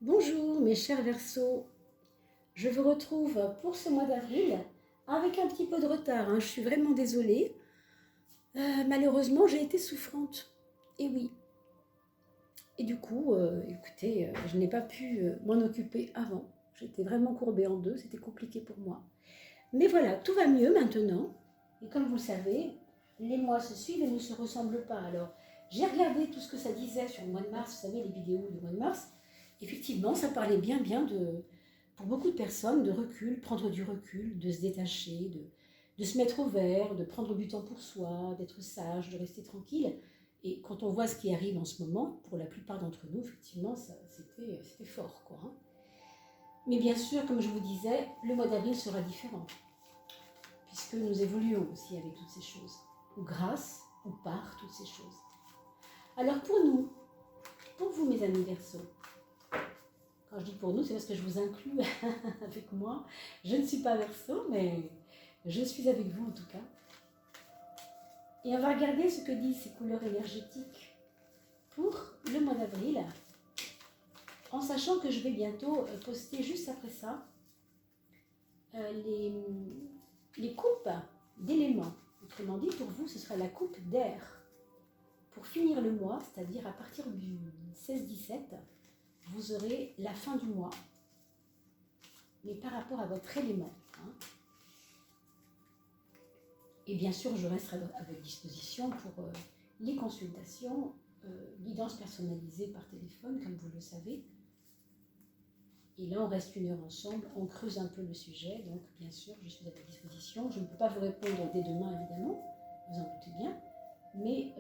Bonjour mes chers Verseaux, je vous retrouve pour ce mois d'avril avec un petit peu de retard, hein. Je suis vraiment désolée. Malheureusement, j'ai été souffrante. Et oui. Et du coup, écoutez, je n'ai pas pu m'en occuper avant. J'étais vraiment courbée en deux, c'était compliqué pour moi. Mais voilà, tout va mieux maintenant. Et comme vous le savez, les mois se suivent et ne se ressemblent pas. Alors, j'ai regardé tout ce que ça disait sur le mois de mars, vous savez, les vidéos du mois de mars. Effectivement, ça parlait bien pour beaucoup de personnes, de recul, prendre du recul, de se détacher, de se mettre au vert, de prendre du temps pour soi, d'être sage, de rester tranquille. Et quand on voit ce qui arrive en ce moment, pour la plupart d'entre nous, effectivement, c'était fort, quoi, hein. Mais bien sûr, comme je vous disais, le mois d'avril sera différent, puisque nous évoluons aussi avec toutes ces choses, ou grâce, ou par toutes ces choses. Alors pour nous, pour vous mes amis Verseaux, quand je dis pour nous, c'est parce que je vous inclus avec moi. Je ne suis pas Verseau, mais je suis avec vous en tout cas. Et on va regarder ce que disent ces couleurs énergétiques pour le mois d'avril, en sachant que je vais bientôt poster juste après ça les coupes d'éléments. Autrement dit, pour vous, ce sera la coupe d'air. Pour finir le mois, c'est-à-dire à partir du 16-17, vous aurez la fin du mois, mais par rapport à votre élément, hein. Et bien sûr, je resterai à votre disposition pour les consultations, guidance personnalisée par téléphone, comme vous le savez. Et là, on reste une heure ensemble, on creuse un peu le sujet, donc bien sûr, je suis à votre disposition. Je ne peux pas vous répondre dès demain, évidemment, vous en doutez bien. Mais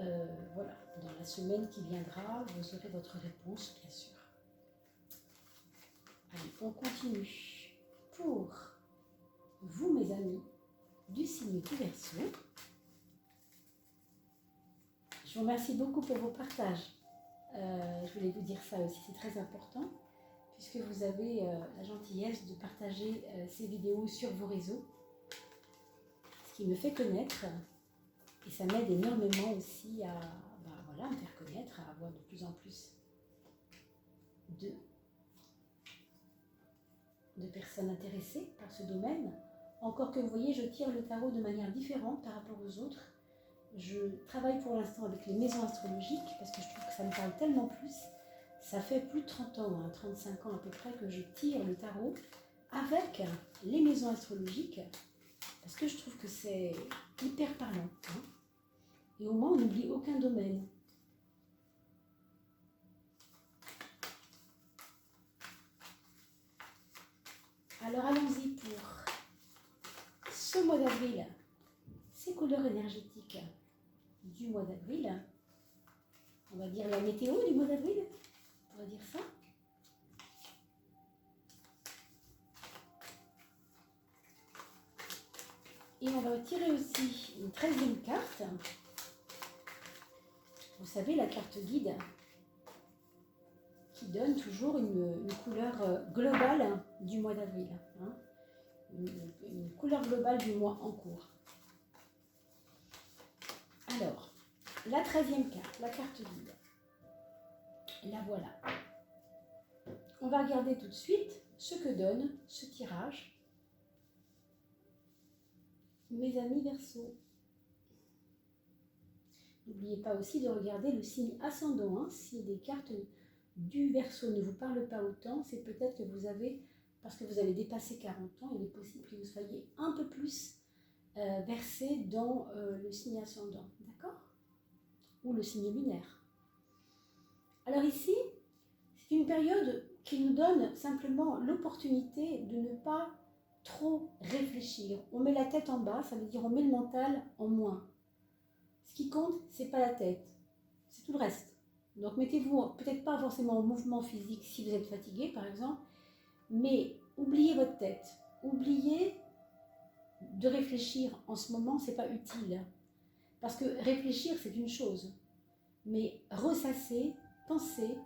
voilà, dans la semaine qui viendra, vous aurez votre réponse, bien sûr. Allez, on continue. Pour vous, mes amis, du signe du Verseau, je vous remercie beaucoup pour vos partages. Je voulais vous dire ça aussi, c'est très important, puisque vous avez la gentillesse de partager ces vidéos sur vos réseaux, ce qui me fait connaître, et ça m'aide énormément aussi à me faire connaître, à avoir de plus en plus de personnes intéressées par ce domaine. Encore que vous voyez, je tire le tarot de manière différente par rapport aux autres. Je travaille pour l'instant avec les maisons astrologiques parce que je trouve que ça me parle tellement plus. Ça fait plus de 30 ans, 35 ans à peu près, que je tire le tarot avec les maisons astrologiques parce que je trouve que c'est hyper parlant, hein. Et au moins, on n'oublie aucun domaine. Alors allons-y pour ce mois d'avril, ces couleurs énergétiques du mois d'avril. On va dire la météo du mois d'avril, on va dire ça. Et on va tirer aussi une 13e carte. Vous savez, la carte guide qui donne toujours une couleur globale du mois d'avril, hein. Une couleur globale du mois en cours. Alors, la 13e carte, la carte guide, la voilà. On va regarder tout de suite ce que donne ce tirage. Mes amis Verseaux, n'oubliez pas aussi de regarder le signe ascendant, hein. Si des cartes du Verseau ne vous parlent pas autant, c'est peut-être que vous avez, parce que vous avez dépassé 40 ans, il est possible que vous soyez un peu plus versé dans le signe ascendant, d'accord? Ou le signe lunaire. Alors ici, c'est une période qui nous donne simplement l'opportunité de ne pas trop réfléchir. On met la tête en bas, ça veut dire on met le mental en moins. Ce qui compte, c'est pas la tête, c'est tout le reste. Donc mettez-vous peut-être pas forcément en mouvement physique si vous êtes fatigué par exemple, mais oubliez votre tête, oubliez de réfléchir en ce moment, c'est pas utile. Parce que réfléchir c'est une chose, mais ressasser, penser,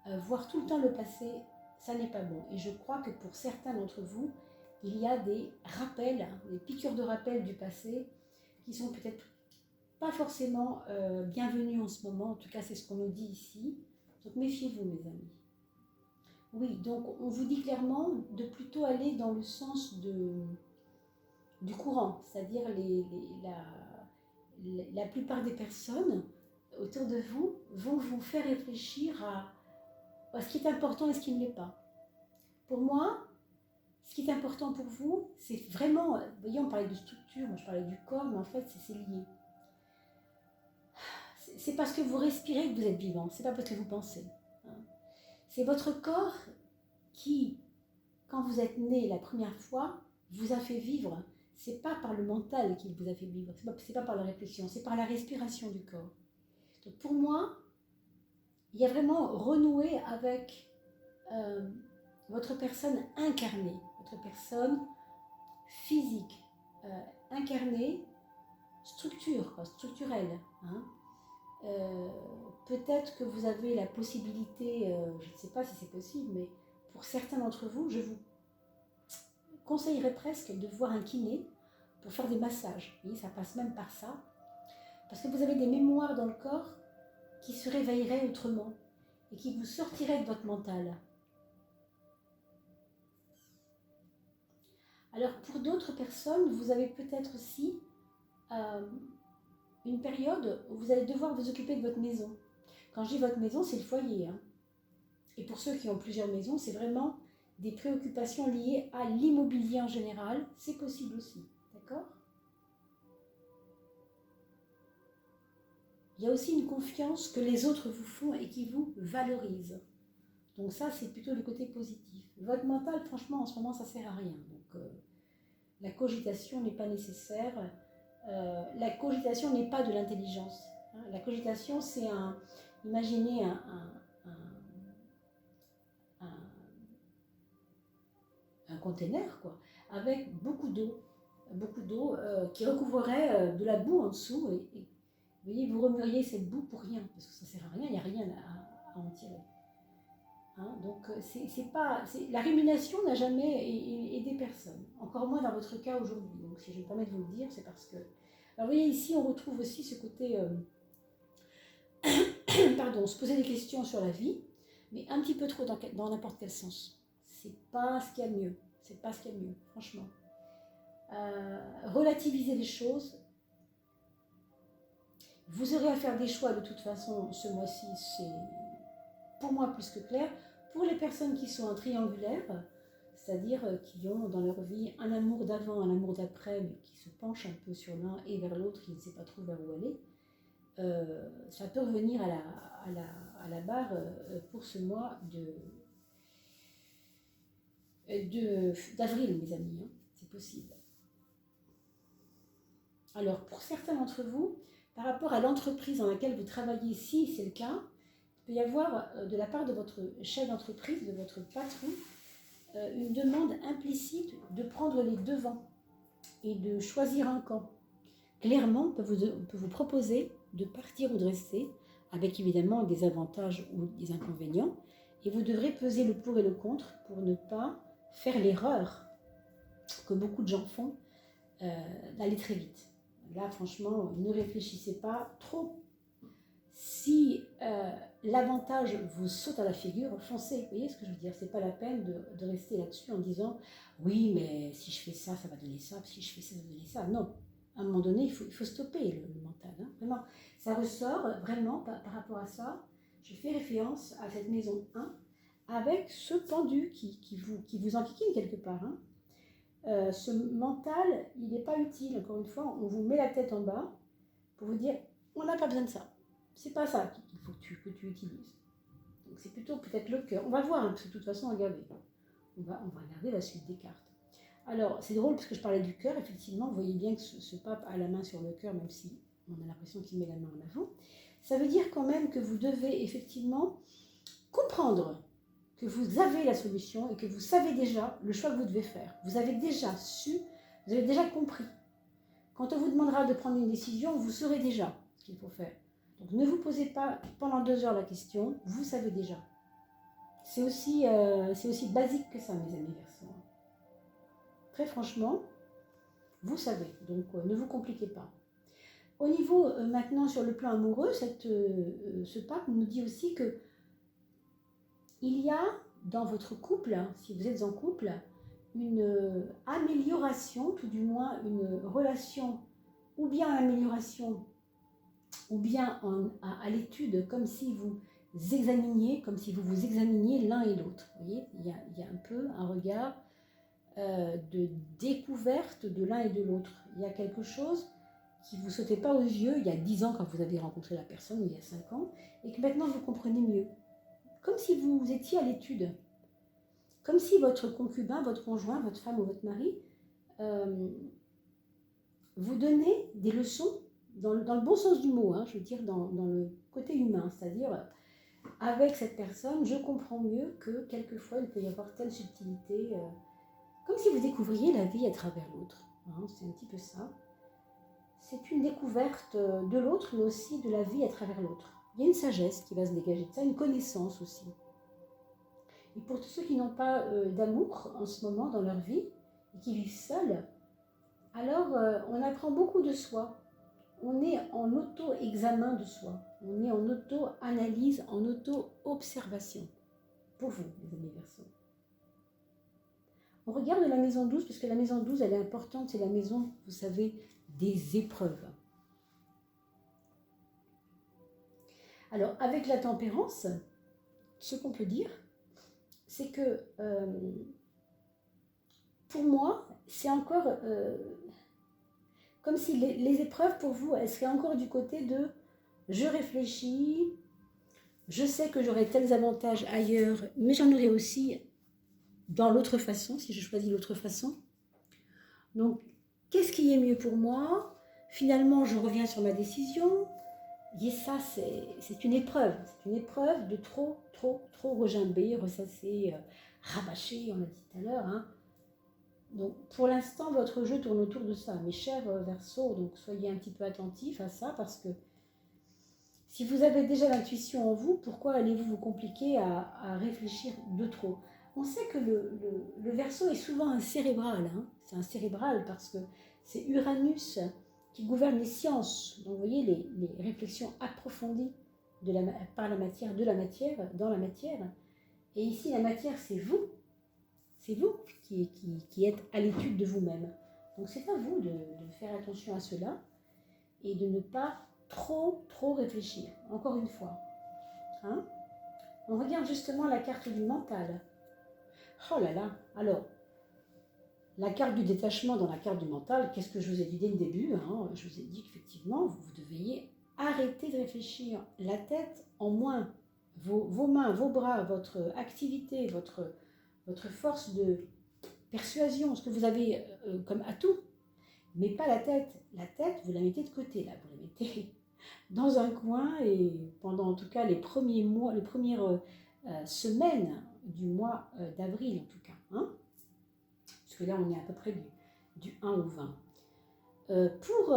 voir tout le temps le passé, ça n'est pas bon. Et je crois que pour certains d'entre vous, il y a des rappels, des piqûres de rappel du passé qui sont peut-être pas forcément bienvenues en ce moment. En tout cas, c'est ce qu'on nous dit ici. Donc méfiez-vous, mes amis. Oui, donc on vous dit clairement de plutôt aller dans le sens du courant, c'est-à-dire la plupart des personnes autour de vous vont vous faire réfléchir à ce qui est important et ce qui ne l'est pas. Pour moi, ce qui est important pour vous, c'est vraiment, vous voyez, on parlait de structure, moi je parlais du corps, mais en fait c'est lié. C'est parce que vous respirez que vous êtes vivant, c'est pas parce que vous pensez. C'est votre corps qui, quand vous êtes né la première fois, vous a fait vivre. C'est pas par le mental qu'il vous a fait vivre, c'est pas par la réflexion, c'est par la respiration du corps. Donc pour moi, il y a vraiment renouer avec votre personne incarnée, votre personne physique, incarnée, structurelle. Hein. Peut-être que vous avez la possibilité, je ne sais pas si c'est possible, mais pour certains d'entre vous, je vous conseillerais presque de voir un kiné pour faire des massages. Vous voyez, ça passe même par ça. Parce que vous avez des mémoires dans le corps qui se réveilleraient autrement et qui vous sortiraient de votre mental. Alors pour d'autres personnes, vous avez peut-être aussi une période où vous allez devoir vous occuper de votre maison. Quand je dis votre maison, c'est le foyer. Hein. Et pour ceux qui ont plusieurs maisons, c'est vraiment des préoccupations liées à l'immobilier en général. C'est possible aussi. D'accord ? Il y a aussi une confiance que les autres vous font et qui vous valorise. Donc ça, c'est plutôt le côté positif. Votre mental, franchement, en ce moment, ça ne sert à rien. Donc la cogitation n'est pas nécessaire. La cogitation n'est pas de l'intelligence. Hein. La cogitation, c'est imaginez un container, quoi, avec beaucoup d'eau qui recouvrerait de la boue en dessous. Et vous voyez, vous remueriez cette boue pour rien, parce que ça ne sert à rien, il n'y a rien à en tirer. Hein, donc la rumination n'a jamais aidé personne, encore moins dans votre cas aujourd'hui. Donc si je me permets de vous le dire, c'est parce que... Alors vous voyez, ici on retrouve aussi ce côté... pardon, se poser des questions sur la vie, mais un petit peu trop dans n'importe quel sens. C'est pas ce qu'il y a de mieux. C'est pas ce qu'il y a de mieux, franchement. Relativiser les choses. Vous aurez à faire des choix de toute façon ce mois-ci, c'est pour moi plus que clair. Pour les personnes qui sont en triangulaire, c'est-à-dire qui ont dans leur vie un amour d'avant, un amour d'après, mais qui se penchent un peu sur l'un et vers l'autre, qui ne sait pas trop vers où aller, ça peut revenir à la barre pour ce mois d'avril, mes amis, hein. C'est possible. Alors, pour certains d'entre vous, par rapport à l'entreprise dans laquelle vous travaillez, si c'est le cas, il peut y avoir de la part de votre chef d'entreprise, de votre patron, une demande implicite de prendre les devants et de choisir un camp. Clairement, on peut vous proposer de partir ou de rester, avec évidemment des avantages ou des inconvénients, et vous devrez peser le pour et le contre pour ne pas faire l'erreur que beaucoup de gens font d'aller très vite. Là, franchement, ne réfléchissez pas trop. Si l'avantage vous saute à la figure, foncez. Vous voyez ce que je veux dire? C'est pas la peine de rester là-dessus en disant « Oui, mais si je fais ça, ça va donner ça. Si je fais ça, ça va donner ça. » Non. À un moment donné, il faut stopper le mental. Hein. Vraiment, ça ressort vraiment par rapport à ça. Je fais référence à cette maison 1 avec ce pendu qui vous enquiquine quelque part. Hein. Ce mental, il n'est pas utile. Encore une fois, on vous met la tête en bas pour vous dire on n'a pas besoin de ça. C'est pas ça qu'il faut que tu utilises. Donc c'est plutôt peut-être le cœur. On va voir, parce que de toute façon, regardez. On va regarder la suite des cartes. Alors, c'est drôle parce que je parlais du cœur. Effectivement, vous voyez bien que ce pape a la main sur le cœur, même si on a l'impression qu'il met la main en avant. Ça veut dire quand même que vous devez effectivement comprendre que vous avez la solution et que vous savez déjà le choix que vous devez faire. Vous avez déjà su, vous avez déjà compris. Quand on vous demandera de prendre une décision, vous saurez déjà ce qu'il faut faire. Donc ne vous posez pas pendant 2 heures la question, vous savez déjà. C'est aussi basique que ça, mes amis Verseaux. Très franchement, vous savez, donc ne vous compliquez pas. Au niveau maintenant sur le plan amoureux, ce pape nous dit aussi que il y a dans votre couple, si vous êtes en couple, une amélioration, tout du moins une relation, ou bien amélioration, ou bien à l'étude, comme si vous examiniez, comme si vous vous examiniez l'un et l'autre. Vous voyez, il y a un peu un regard de découverte de l'un et de l'autre. Il y a quelque chose qui ne vous sautait pas aux yeux il y a 10 ans quand vous avez rencontré la personne, ou il y a 5 ans, et que maintenant vous comprenez mieux. Comme si vous étiez à l'étude. Comme si votre concubin, votre conjoint, votre femme ou votre mari vous donnait des leçons, dans le bon sens du mot, je veux dire dans le côté humain, c'est-à-dire avec cette personne, je comprends mieux que quelquefois il peut y avoir telle subtilité, comme si vous découvriez la vie à travers l'autre. C'est un petit peu ça. C'est une découverte de l'autre, mais aussi de la vie à travers l'autre. Il y a une sagesse qui va se dégager de ça, une connaissance aussi. Et pour tous ceux qui n'ont pas d'amour en ce moment dans leur vie, et qui vivent seuls, alors on apprend beaucoup de soi. On est en auto-examen de soi. On est en auto-analyse, en auto-observation. Pour vous, les amis Verseaux. On regarde la maison 12, parce que la maison 12, elle est importante. C'est la maison, vous savez, des épreuves. Alors, avec la tempérance, ce qu'on peut dire, c'est que pour moi, c'est encore comme si les épreuves pour vous, elles seraient encore du côté de je réfléchis, je sais que j'aurai tels avantages ailleurs, mais j'en aurai aussi dans l'autre façon, si je choisis l'autre façon. Donc, qu'est-ce qui est mieux pour moi? Finalement, je reviens sur ma décision. Et ça, c'est une épreuve. C'est une épreuve de trop regimber, ressasser, rabâcher, on l'a dit tout à l'heure. Donc, pour l'instant, votre jeu tourne autour de ça. Mes chers Verseaux, donc soyez un petit peu attentifs à ça, parce que si vous avez déjà l'intuition en vous, pourquoi allez-vous vous compliquer à réfléchir de trop? On sait que le Verseau est souvent un cérébral. C'est un cérébral parce que c'est Uranus qui gouverne les sciences. Donc, vous voyez, les réflexions approfondies par la matière, de la matière, dans la matière. Et ici, la matière, c'est vous. C'est vous qui êtes à l'étude de vous-même. Donc, c'est à vous de faire attention à cela et de ne pas trop réfléchir. Encore une fois. On regarde justement la carte du mental. Oh là là. Alors, la carte du détachement dans la carte du mental, qu'est-ce que je vous ai dit dès le début? Je vous ai dit qu'effectivement, vous deviez arrêter de réfléchir. La tête en moins. Vos mains, vos bras, votre activité, votre force de persuasion, ce que vous avez comme atout, mais pas la tête. La tête, vous la mettez de côté, là, vous la mettez dans un coin, et pendant en tout cas les premiers mois, les premières semaines du mois d'avril en tout cas, parce que là on est à peu près du 1 au 20. Pour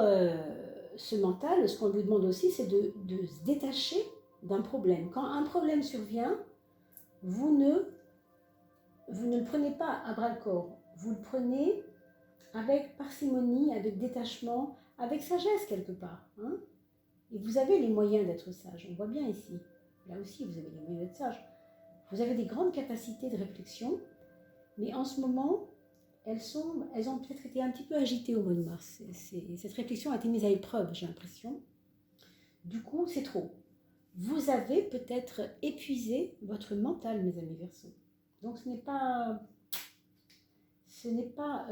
ce mental, ce qu'on lui demande aussi, c'est de se détacher d'un problème. Quand un problème survient, vous ne le prenez pas à bras-le-corps, vous le prenez avec parcimonie, avec détachement, avec sagesse quelque part. Et vous avez les moyens d'être sage, on voit bien ici. Là aussi, vous avez les moyens d'être sage. Vous avez des grandes capacités de réflexion, mais en ce moment, elles ont peut-être été un petit peu agitées au mois de mars. Cette réflexion a été mise à épreuve, j'ai l'impression. Du coup, c'est trop. Vous avez peut-être épuisé votre mental, mes amis Verseaux. Donc ce n'est pas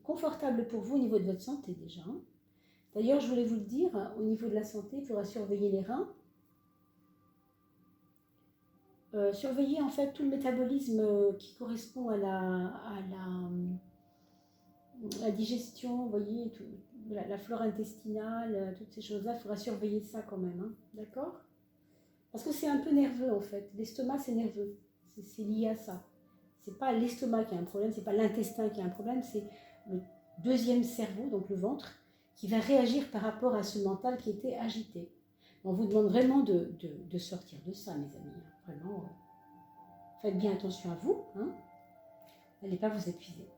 confortable pour vous au niveau de votre santé déjà. D'ailleurs, je voulais vous le dire, au niveau de la santé, il faudra surveiller les reins. Surveiller en fait tout le métabolisme qui correspond à la digestion, vous voyez, la flore intestinale, toutes ces choses-là, il faudra surveiller ça quand même, d'accord? Parce que c'est un peu nerveux en fait. L'estomac, c'est nerveux. C'est lié à ça. C'est pas l'estomac qui a un problème, c'est pas l'intestin qui a un problème, c'est le deuxième cerveau, donc le ventre, qui va réagir par rapport à ce mental qui était agité. On vous demande vraiment de sortir de ça, mes amis. Vraiment, faites bien attention à vous. N'allez pas vous épuiser.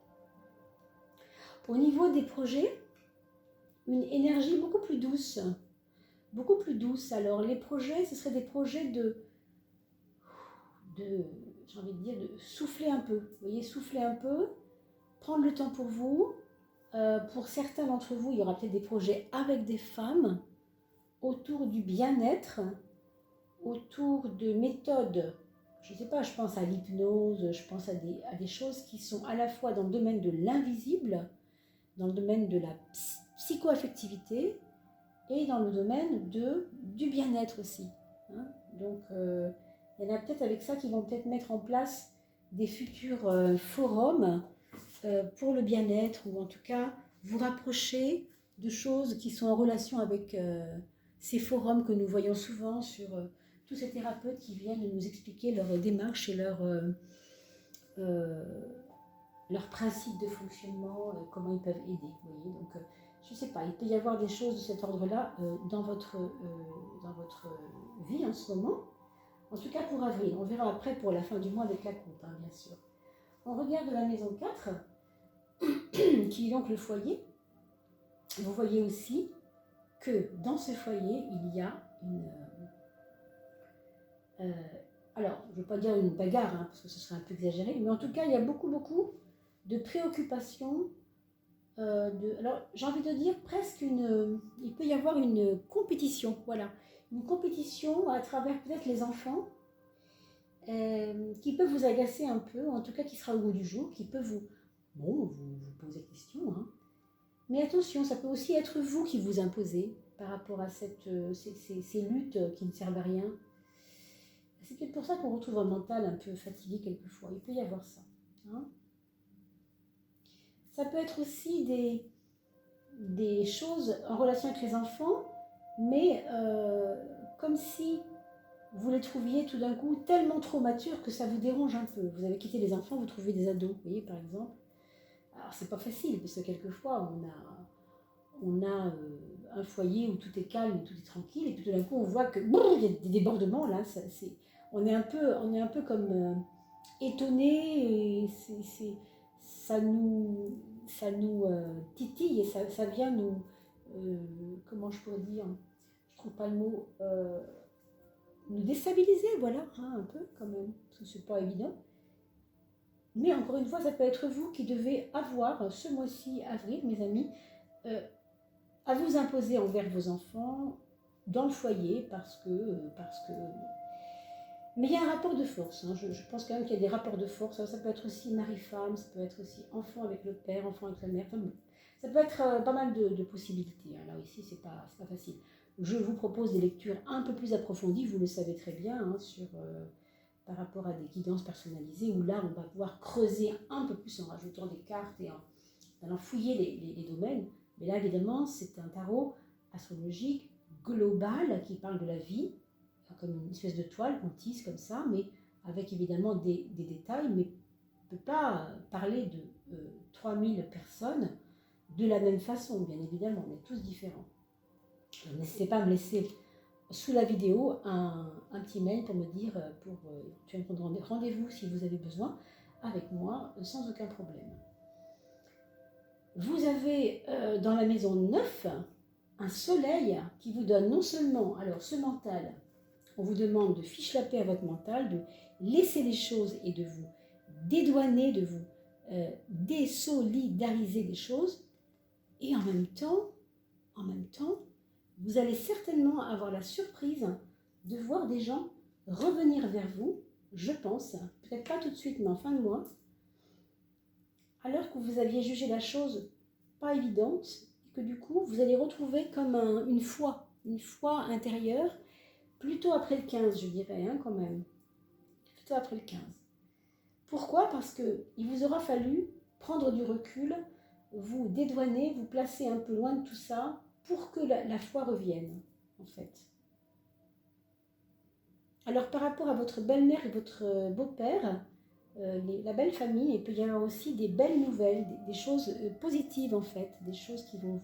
Au niveau des projets, une énergie beaucoup plus douce. Alors, les projets, ce seraient des projets j'ai envie de dire, de souffler un peu. Vous voyez, souffler un peu, prendre le temps pour vous. Pour certains d'entre vous, il y aura peut-être des projets avec des femmes autour du bien-être, autour de méthodes. Je ne sais pas, je pense à l'hypnose, je pense à des choses qui sont à la fois dans le domaine de l'invisible, dans le domaine de la psychoaffectivité et dans le domaine du bien-être aussi. Hein. Donc, il y en a peut-être avec ça qui vont peut-être mettre en place des futurs forums pour le bien-être, ou en tout cas vous rapprocher de choses qui sont en relation avec ces forums que nous voyons souvent sur tous ces thérapeutes qui viennent nous expliquer leur démarche et leur principe de fonctionnement, comment ils peuvent aider. Vous voyez. Donc, je ne sais pas, il peut y avoir des choses de cet ordre-là dans votre vie en ce moment. En tout cas pour avril. On verra après pour la fin du mois avec la compte, hein, bien sûr. On regarde la maison 4, qui est donc le foyer. Vous voyez aussi que dans ce foyer, il y a une... alors, je ne veux pas dire une bagarre, hein, parce que ce serait un peu exagéré, mais en tout cas, il y a beaucoup de préoccupations. Alors, j'ai envie de dire presque il peut y avoir une compétition, voilà. Une compétition à travers peut-être les enfants, qui peut vous agacer un peu, en tout cas qui sera au goût du jour, qui peut vous poser des questions, hein. Mais attention, ça peut aussi être vous qui vous imposez par rapport à ces luttes qui ne servent à rien. C'est peut-être pour ça qu'on retrouve un mental un peu fatigué quelquefois. Il peut y avoir ça. Hein. Ça peut être aussi des choses en relation avec les enfants, mais comme si vous les trouviez tout d'un coup tellement trop matures que ça vous dérange un peu. Vous avez quitté les enfants, vous trouvez des ados, vous voyez, par exemple. Alors, c'est pas facile, parce que quelquefois, on a un foyer où tout est calme, tout est tranquille, et puis tout d'un coup, on voit que il y a des débordements, là. On est un peu comme étonné, et ça nous titille, et ça vient nous... comment je pourrais dire, je trouve pas le mot... nous déstabiliser, voilà, hein, un peu quand même, parce que c'est pas évident. Mais encore une fois, ça peut être vous qui devez avoir ce mois-ci, avril, mes amis, à vous imposer envers vos enfants dans le foyer, parce que mais il y a un rapport de force, hein. Je pense quand même qu'il y a des rapports de force. Ça peut être aussi mari-femme, ça peut être aussi enfant avec le père, enfant avec la mère, enfin, ça peut être pas mal de possibilités, hein. Là aussi, c'est pas facile. Je vous propose des lectures un peu plus approfondies, vous le savez très bien, hein, par rapport à des guidances personnalisées, où là, on va pouvoir creuser un peu plus en rajoutant des cartes et en allant fouiller les domaines. Mais là, évidemment, c'est un tarot astrologique global qui parle de la vie, comme une espèce de toile qu'on tisse comme ça, mais avec évidemment des détails, mais on ne peut pas parler de 3000 personnes de la même façon, bien évidemment, on est tous différents. N'hésitez pas à me laisser sous la vidéo un petit mail pour me dire, tu vas prendre rendez-vous si vous avez besoin avec moi, sans aucun problème. Vous avez dans la maison 9 un soleil qui vous donne non seulement alors ce mental, on vous demande de fiche la paix à votre mental, de laisser les choses et de vous dédouaner, de vous désolidariser des choses, et en même temps, vous allez certainement avoir la surprise de voir des gens revenir vers vous, je pense, peut-être pas tout de suite, mais en fin de mois, alors que vous aviez jugé la chose pas évidente, et que du coup, vous allez retrouver comme une foi intérieure, plutôt après le 15, je dirais, hein, quand même. Plutôt après le 15. Pourquoi ? Parce qu'il vous aura fallu prendre du recul, vous dédouaner, vous placer un peu loin de tout ça, pour que la foi revienne, en fait. Alors, par rapport à votre belle-mère et votre beau-père, la belle famille, il peut y avoir aussi des belles nouvelles, des choses positives, en fait, des choses qui vont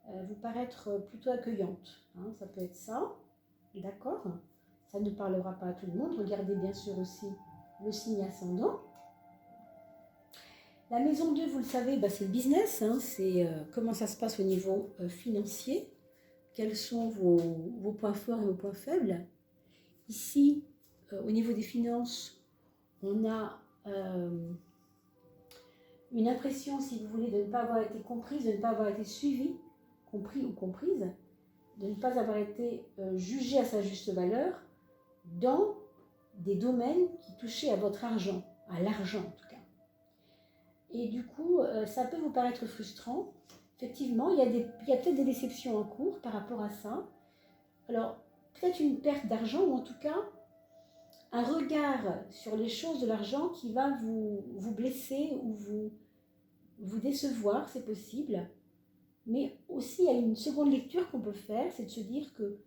vous paraître plutôt accueillantes. Hein, ça peut être ça, d'accord ? Ça ne parlera pas à tout le monde. Regardez bien sûr aussi le signe ascendant. La maison 2, vous le savez, c'est le business, hein, c'est comment ça se passe au niveau financier, quels sont vos points forts et vos points faibles. Ici, au niveau des finances, on a une impression, si vous voulez, de ne pas avoir été comprise, de ne pas avoir été suivie, compris ou comprise, de ne pas avoir été jugée à sa juste valeur dans des domaines qui touchaient à votre argent, à l'argent en tout cas. Et du coup, ça peut vous paraître frustrant. Effectivement, il y a peut-être des déceptions en cours par rapport à ça. Alors, peut-être une perte d'argent ou en tout cas, un regard sur les choses de l'argent qui va vous blesser ou vous décevoir, c'est possible. Mais aussi, il y a une seconde lecture qu'on peut faire, c'est de se dire que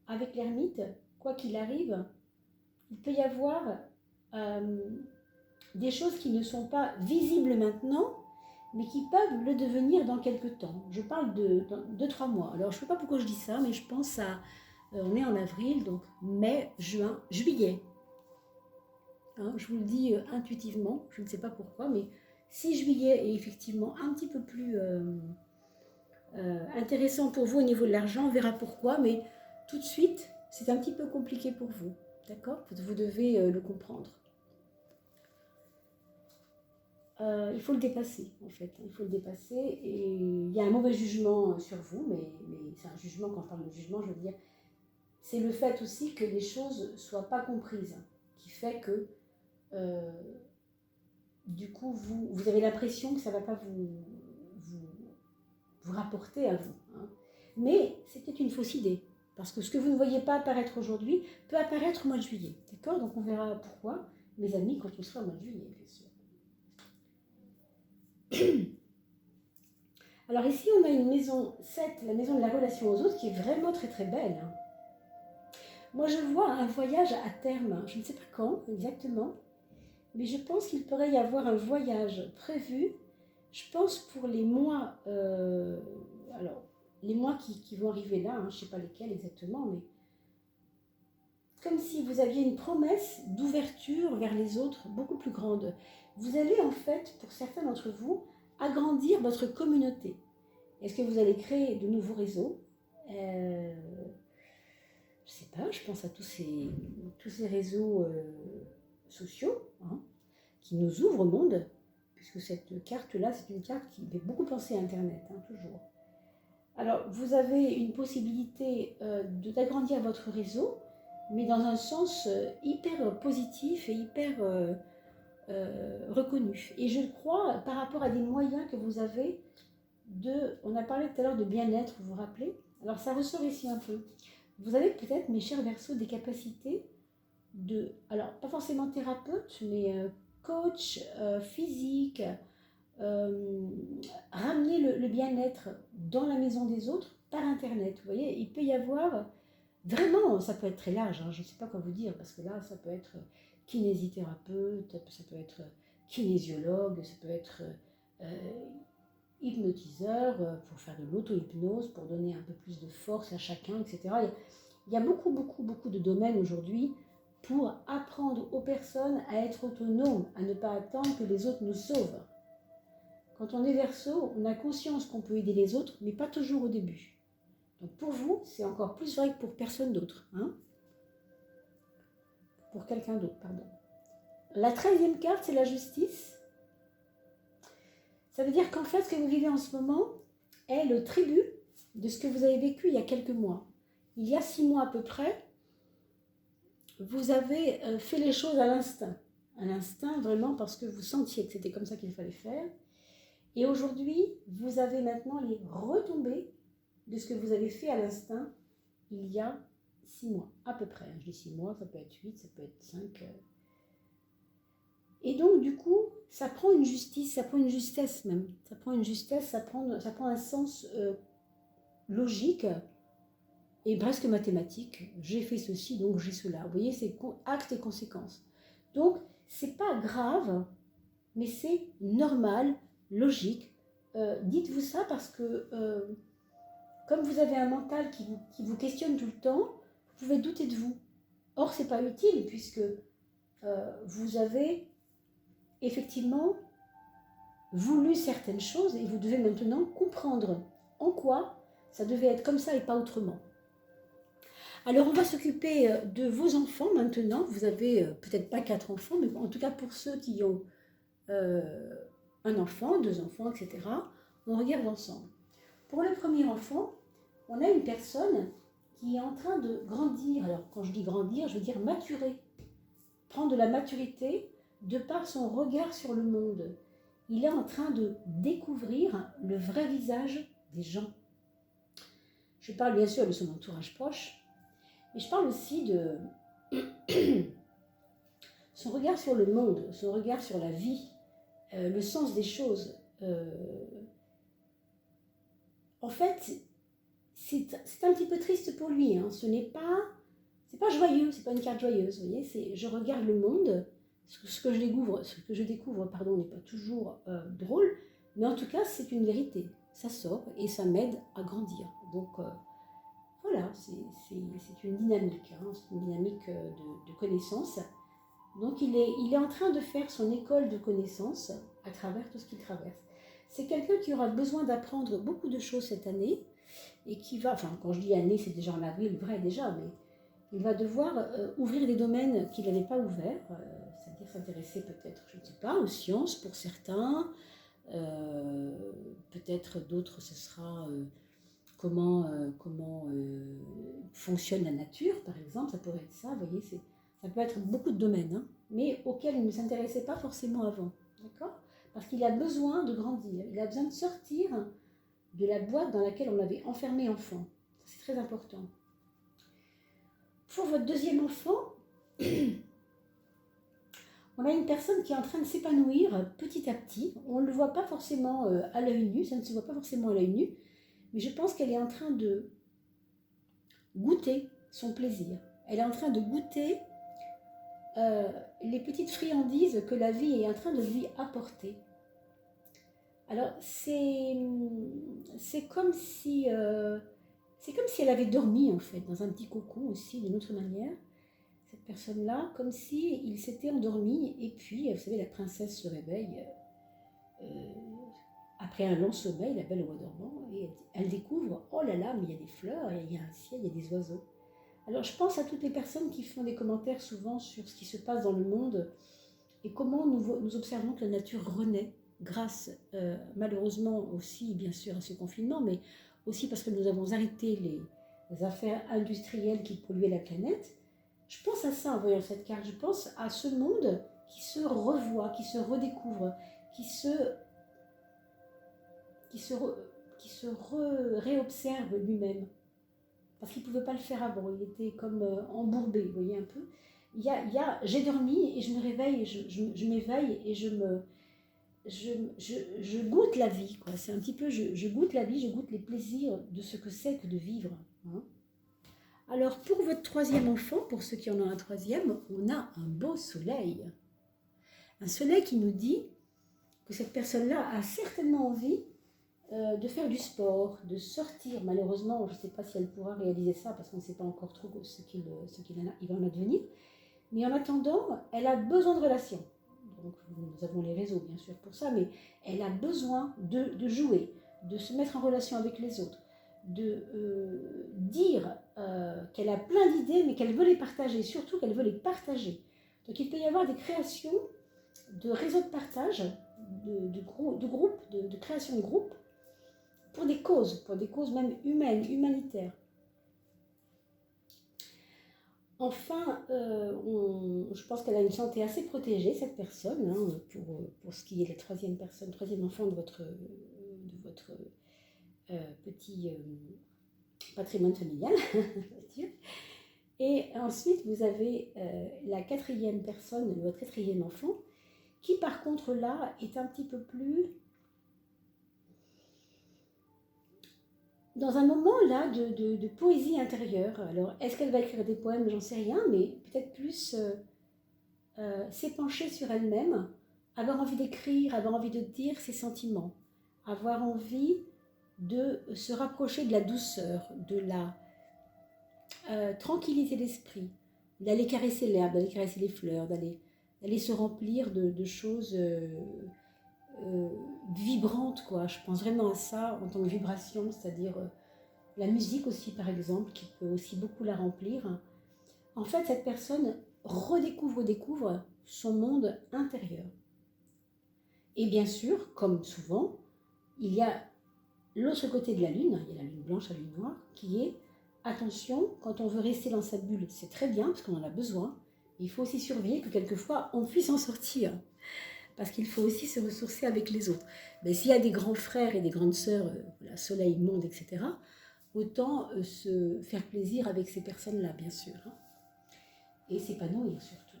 avec l'ermite, quoi qu'il arrive, il peut y avoir des choses qui ne sont pas visibles maintenant, mais qui peuvent le devenir dans quelques temps. Je parle de 2-3 mois. Alors, je ne sais pas pourquoi je dis ça, mais je pense à... on est en avril, donc mai, juin, juillet. Hein, je vous le dis intuitivement, je ne sais pas pourquoi, mais si juillet est effectivement un petit peu plus intéressant pour vous au niveau de l'argent, on verra pourquoi, mais tout de suite, c'est un petit peu compliqué pour vous. D'accord? Vous devez le comprendre. Il faut le dépasser, en fait. Il faut le dépasser. Et il y a un mauvais jugement sur vous, mais c'est un jugement, quand je parle de jugement, je veux dire, c'est le fait aussi que les choses ne soient pas comprises, qui fait que, du coup, vous avez l'impression que ça ne va pas vous rapporter à vous. Hein. Mais c'est peut-être une fausse idée. Parce que ce que vous ne voyez pas apparaître aujourd'hui peut apparaître au mois de juillet. D'accord? Donc on verra pourquoi, mes amis, quand on sera au mois de juillet, bien sûr. Alors ici, on a une maison 7, la maison de la relation aux autres, qui est vraiment très très belle. Hein. Moi, je vois un voyage à terme. Je ne sais pas quand exactement, mais je pense qu'il pourrait y avoir un voyage prévu. Je pense pour les mois, alors les mois qui vont arriver là, hein, je ne sais pas lesquels exactement, mais comme si vous aviez une promesse d'ouverture vers les autres beaucoup plus grande. Vous allez en fait, pour certains d'entre vous, agrandir votre communauté. Est-ce que vous allez créer de nouveaux réseaux? Je ne sais pas, je pense à tous ces réseaux sociaux hein, qui nous ouvrent au monde, puisque cette carte-là, c'est une carte qui fait beaucoup penser à Internet, hein, toujours. Alors, vous avez une possibilité d'agrandir votre réseau, mais dans un sens hyper positif et hyper reconnu. Et je crois, par rapport à des moyens que vous avez, on a parlé tout à l'heure de bien-être, vous vous rappelez? Alors ça ressort ici un peu. Vous avez peut-être, mes chers Verseaux, des capacités alors pas forcément thérapeute, mais coach physique, ramener le bien-être dans la maison des autres par Internet. Vous voyez, il peut y avoir, vraiment, ça peut être très large, hein, je ne sais pas quoi vous dire, parce que là, ça peut être kinésithérapeute, ça peut être kinésiologue, ça peut être hypnotiseur pour faire de l'auto-hypnose, pour donner un peu plus de force à chacun, etc. Il y a beaucoup, beaucoup, beaucoup de domaines aujourd'hui pour apprendre aux personnes à être autonomes, à ne pas attendre que les autres nous sauvent. Quand on est Verseau, on a conscience qu'on peut aider les autres, mais pas toujours au début. Donc pour vous, c'est encore plus vrai que pour personne d'autre. Hein, pour quelqu'un d'autre, pardon. La 13e carte, c'est la justice. Ça veut dire qu'en fait, ce que vous vivez en ce moment est le tribut de ce que vous avez vécu il y a quelques mois. Il y a 6 mois à peu près, vous avez fait les choses à l'instinct. À l'instinct, vraiment, parce que vous sentiez que c'était comme ça qu'il fallait faire. Et aujourd'hui, vous avez maintenant les retombées de ce que vous avez fait à l'instinct il y a 6 mois, à peu près. Je dis 6 mois, ça peut être 8, ça peut être 5. Et donc, du coup, ça prend une justice, ça prend une justesse même. Ça prend une justesse, ça prend un sens logique et presque mathématique. J'ai fait ceci, donc j'ai cela. Vous voyez, c'est actes et conséquences. Donc, c'est pas grave, mais c'est normal, logique. Dites-vous ça parce que, comme vous avez un mental qui vous questionne tout le temps, vous pouvez douter de vous. Or, c'est pas utile puisque vous avez effectivement voulu certaines choses et vous devez maintenant comprendre en quoi ça devait être comme ça et pas autrement. Alors, on va s'occuper de vos enfants maintenant. Vous avez peut-être pas 4 enfants, mais en tout cas pour ceux qui ont euh, un enfant, 2 enfants, etc. On regarde ensemble. Pour le premier enfant, on a une personne qui est en train de grandir. Alors, quand je dis grandir, je veux dire maturer. Prendre de la maturité de par son regard sur le monde. Il est en train de découvrir le vrai visage des gens. Je parle bien sûr de son entourage proche, mais je parle aussi de son regard sur le monde, son regard sur la vie, le sens des choses. En fait, c'est un petit peu triste pour lui. Hein. C'est pas joyeux, c'est pas une carte joyeuse. Vous voyez, c'est je regarde le monde. Ce que je découvre, pardon, n'est pas toujours drôle, mais en tout cas, c'est une vérité. Ça sort et ça m'aide à grandir. Donc voilà, c'est une dynamique, hein, c'est une dynamique de connaissances. Donc il est en train de faire son école de connaissances à travers tout ce qu'il traverse. C'est quelqu'un qui aura besoin d'apprendre beaucoup de choses cette année et qui va, enfin quand je dis année, c'est déjà en avril, vrai déjà, mais il va devoir ouvrir des domaines qu'il n'avait pas ouverts, c'est-à-dire s'intéresser peut-être, je ne sais pas, aux sciences pour certains, peut-être d'autres ce sera comment fonctionne la nature, par exemple, ça pourrait être ça, vous voyez, ça peut être beaucoup de domaines, hein, mais auxquels il ne s'intéressait pas forcément avant, d'accord? Parce qu'il a besoin de grandir, il a besoin de sortir de la boîte dans laquelle on l'avait enfermé enfant. C'est très important. Pour votre deuxième enfant, on a une personne qui est en train de s'épanouir petit à petit. On ne le voit pas forcément à l'œil nu, ça ne se voit pas forcément à l'œil nu, mais je pense qu'elle est en train de goûter son plaisir. Elle est en train de goûter les petites friandises que la vie est en train de lui apporter. Alors, c'est comme si elle avait dormi, en fait, dans un petit cocon aussi, d'une autre manière. Cette personne-là, comme si il s'était endormi, et puis, vous savez, la princesse se réveille après un long sommeil, la belle au bois dormant, et elle découvre, oh là là, mais il y a des fleurs, il y a un ciel, il y a des oiseaux. Alors, je pense à toutes les personnes qui font des commentaires souvent sur ce qui se passe dans le monde, et comment nous observons que la nature renaît, grâce malheureusement aussi, bien sûr, à ce confinement, mais aussi parce que nous avons arrêté les affaires industrielles qui polluaient la planète. Je pense à ça en voyant cette carte, je pense à ce monde qui se revoit, qui se redécouvre, qui se réobserve lui-même. Parce qu'il ne pouvait pas le faire avant, il était comme embourbé, vous voyez un peu. J'ai dormi et je me réveille, et je m'éveille et je goûte la vie, quoi. C'est un petit peu, je goûte la vie, je goûte les plaisirs de ce que c'est que de vivre. Hein. Alors, pour votre troisième enfant, pour ceux qui en ont un troisième, on a un beau soleil. Un soleil qui nous dit que cette personne-là a certainement envie de faire du sport, de sortir. Malheureusement, je ne sais pas si elle pourra réaliser ça parce qu'on ne sait pas encore trop ce qu'il va en advenir. Mais en attendant, elle a besoin de relations. Donc, nous avons les réseaux, bien sûr, pour ça, mais elle a besoin de jouer, de se mettre en relation avec les autres, de dire qu'elle a plein d'idées, mais qu'elle veut les partager, surtout qu'elle veut les partager. Donc, il peut y avoir des créations de réseaux de partage, de groupes, de création de groupes, pour des causes même humaines, humanitaires. Enfin, je pense qu'elle a une santé assez protégée, cette personne, hein, pour ce qui est la troisième enfant de votre petit patrimoine familial. Et ensuite, vous avez la quatrième personne, votre quatrième enfant, qui par contre là est un petit peu plus dans un moment là de poésie intérieure. Alors, est-ce qu'elle va écrire des poèmes? J'en sais rien, mais peut-être plus s'épancher sur elle-même, avoir envie d'écrire, avoir envie de dire ses sentiments, avoir envie de se rapprocher de la douceur, de la tranquillité d'esprit, d'aller caresser l'herbe, d'aller caresser les fleurs, d'aller se remplir de choses vibrantes, quoi. Je pense vraiment à ça en tant que vibration, c'est-à-dire La musique aussi, par exemple, qui peut aussi beaucoup la remplir. En fait, cette personne découvre son monde intérieur. Et bien sûr, comme souvent, il y a l'autre côté de la lune, il y a la lune blanche, la lune noire, qui est, attention, quand on veut rester dans sa bulle, c'est très bien, parce qu'on en a besoin. Il faut aussi surveiller que quelquefois, on puisse en sortir. Parce qu'il faut aussi se ressourcer avec les autres. Mais s'il y a des grands frères et des grandes sœurs, soleil, monde, etc., autant se faire plaisir avec ces personnes-là, bien sûr. Et s'épanouir surtout.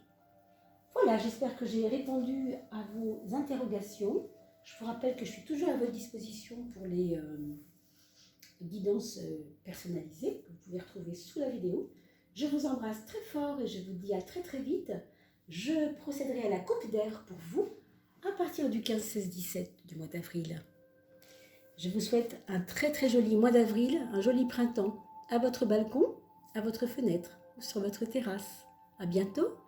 Voilà, j'espère que j'ai répondu à vos interrogations. Je vous rappelle que je suis toujours à votre disposition pour les guidances personnalisées que vous pouvez retrouver sous la vidéo. Je vous embrasse très fort et je vous dis à très très vite. Je procéderai à la coupe d'air pour vous à partir du 15, 16, 17 du mois d'avril. Je vous souhaite un très très joli mois d'avril, un joli printemps à votre balcon, à votre fenêtre ou sur votre terrasse. À bientôt!